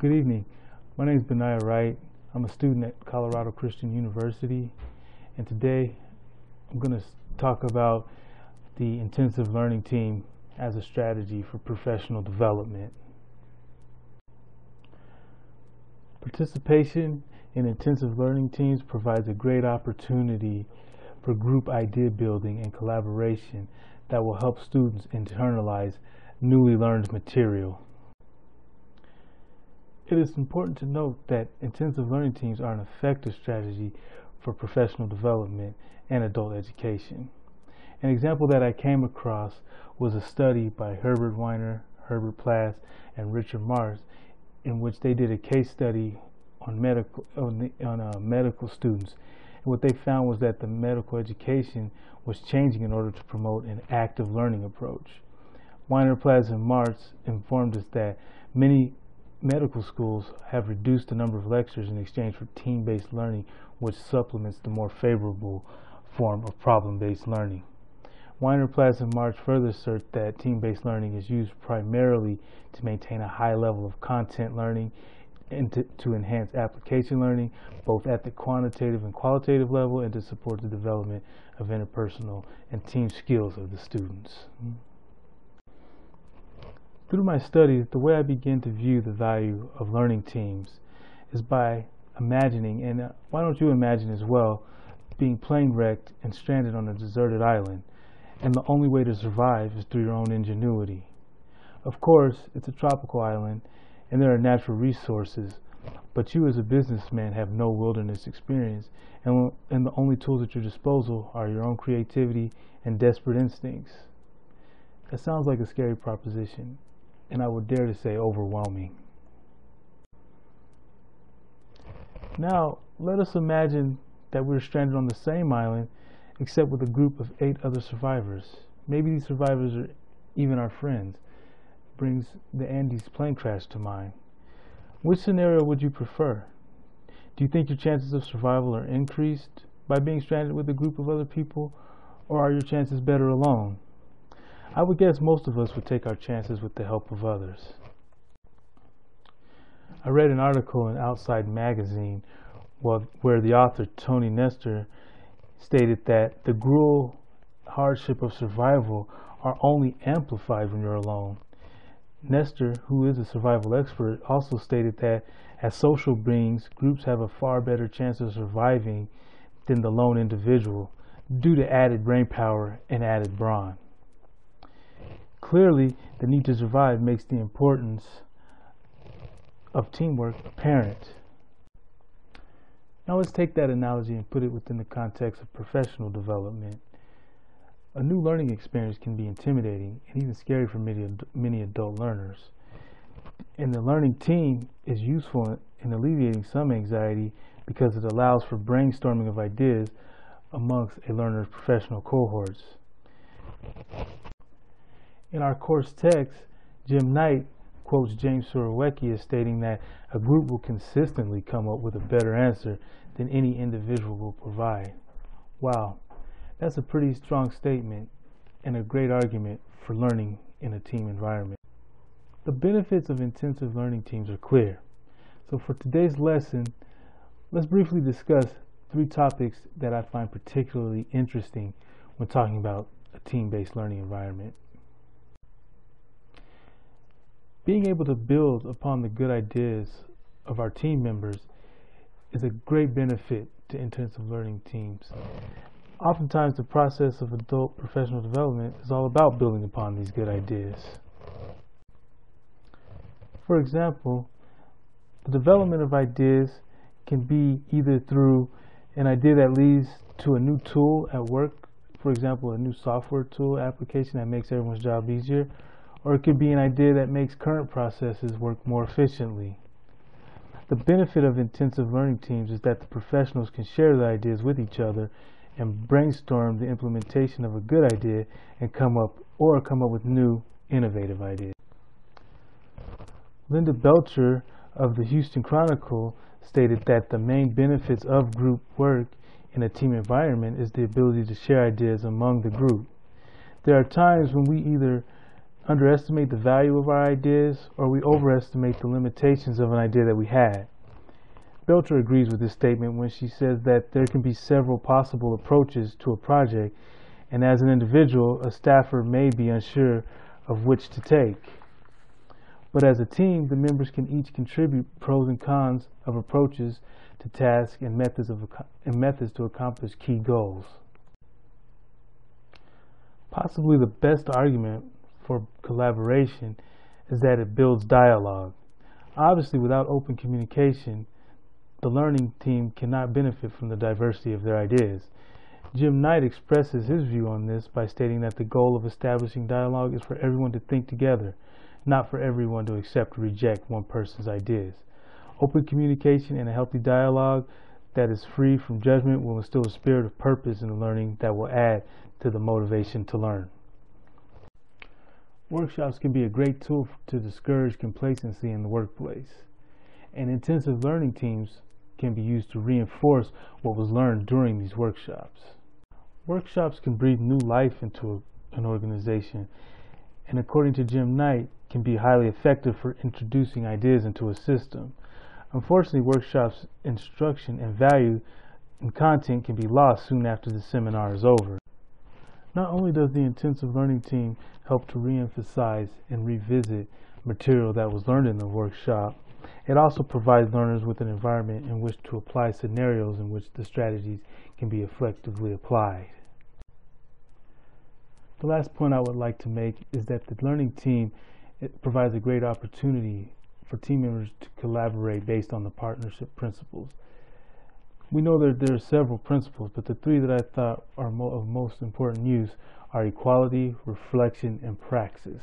Good evening. My name is Benaiah Wright. I'm a student at Colorado Christian University, and today I'm going to talk about the intensive learning team as a strategy for professional development. Participation in intensive learning teams provides a great opportunity for group idea building and collaboration that will help students internalize newly learned material. It is important to note that intensive learning teams are an effective strategy for professional development and adult education. An example that I came across was a study by Herbert Weiner, Herbert Plass, and Richard Mars, in which they did a case study on medical students. And what they found was that the medical education was changing in order to promote an active learning approach. Weiner, Plass, and Mars informed us that many medical schools have reduced the number of lectures in exchange for team-based learning, which supplements the more favorable form of problem-based learning. Weiner, Plass, and March further assert that team-based learning is used primarily to maintain a high level of content learning and to enhance application learning, both at the quantitative and qualitative level, and to support the development of interpersonal and team skills of the students. Through my study, the way I begin to view the value of learning teams is by imagining, and why don't you imagine as well, being plane wrecked and stranded on a deserted island, and the only way to survive is through your own ingenuity. Of course, it's a tropical island, and there are natural resources, but you as a businessman have no wilderness experience, and the only tools at your disposal are your own creativity and desperate instincts. That sounds like a scary proposition, and I would dare to say overwhelming. Now, let us imagine that we're stranded on the same island, except with a group of 8 other survivors. Maybe these survivors are even our friends. Brings the Andes plane crash to mind. Which scenario would you prefer? Do you think your chances of survival are increased by being stranded with a group of other people, or are your chances better alone? I would guess most of us would take our chances with the help of others. I read an article in Outside Magazine where the author, Tony Nestor, stated that the gruel hardship of survival are only amplified when you're alone. Nestor, who is a survival expert, also stated that as social beings, groups have a far better chance of surviving than the lone individual due to added brain power and added brawn. Clearly, the need to survive makes the importance of teamwork apparent. Now let's take that analogy and put it within the context of professional development. A new learning experience can be intimidating and even scary for many adult learners. And the learning team is useful in alleviating some anxiety because it allows for brainstorming of ideas amongst a learner's professional cohorts. In our course text, Jim Knight quotes James Surowiecki as stating that a group will consistently come up with a better answer than any individual will provide. Wow, that's a pretty strong statement and a great argument for learning in a team environment. The benefits of intensive learning teams are clear. So for today's lesson, let's briefly discuss 3 topics that I find particularly interesting when talking about a team-based learning environment. Being able to build upon the good ideas of our team members is a great benefit to intensive learning teams. Oftentimes, the process of adult professional development is all about building upon these good ideas. For example, the development of ideas can be either through an idea that leads to a new tool at work, for example, a new software tool application that makes everyone's job easier, or it could be an idea that makes current processes work more efficiently. The benefit of intensive learning teams is that the professionals can share the ideas with each other and brainstorm the implementation of a good idea and come up with new, innovative ideas. Linda Belcher of the Houston Chronicle stated that the main benefits of group work in a team environment is the ability to share ideas among the group. There are times when we either underestimate the value of our ideas, or we overestimate the limitations of an idea that we had. Belcher agrees with this statement when she says that there can be several possible approaches to a project, and as an individual, a staffer may be unsure of which to take. But as a team, the members can each contribute pros and cons of approaches to tasks and methods to accomplish key goals. Possibly the best argument for collaboration is that it builds dialogue. Obviously, without open communication, the learning team cannot benefit from the diversity of their ideas. Jim Knight expresses his view on this by stating that the goal of establishing dialogue is for everyone to think together, not for everyone to accept or reject one person's ideas. Open communication and a healthy dialogue that is free from judgment will instill a spirit of purpose in the learning that will add to the motivation to learn. Workshops can be a great tool to discourage complacency in the workplace, and intensive learning teams can be used to reinforce what was learned during these workshops. Workshops can breathe new life into an organization, and according to Jim Knight, can be highly effective for introducing ideas into a system. Unfortunately, workshops' instruction and value and content can be lost soon after the seminar is over. Not only does the intensive learning team help to re-emphasize and revisit material that was learned in the workshop, it also provides learners with an environment in which to apply scenarios in which the strategies can be effectively applied. The last point I would like to make is that the learning team provides a great opportunity for team members to collaborate based on the partnership principles. We know that there are several principles, but the three that I thought are of most important use are equality, reflection, and praxis.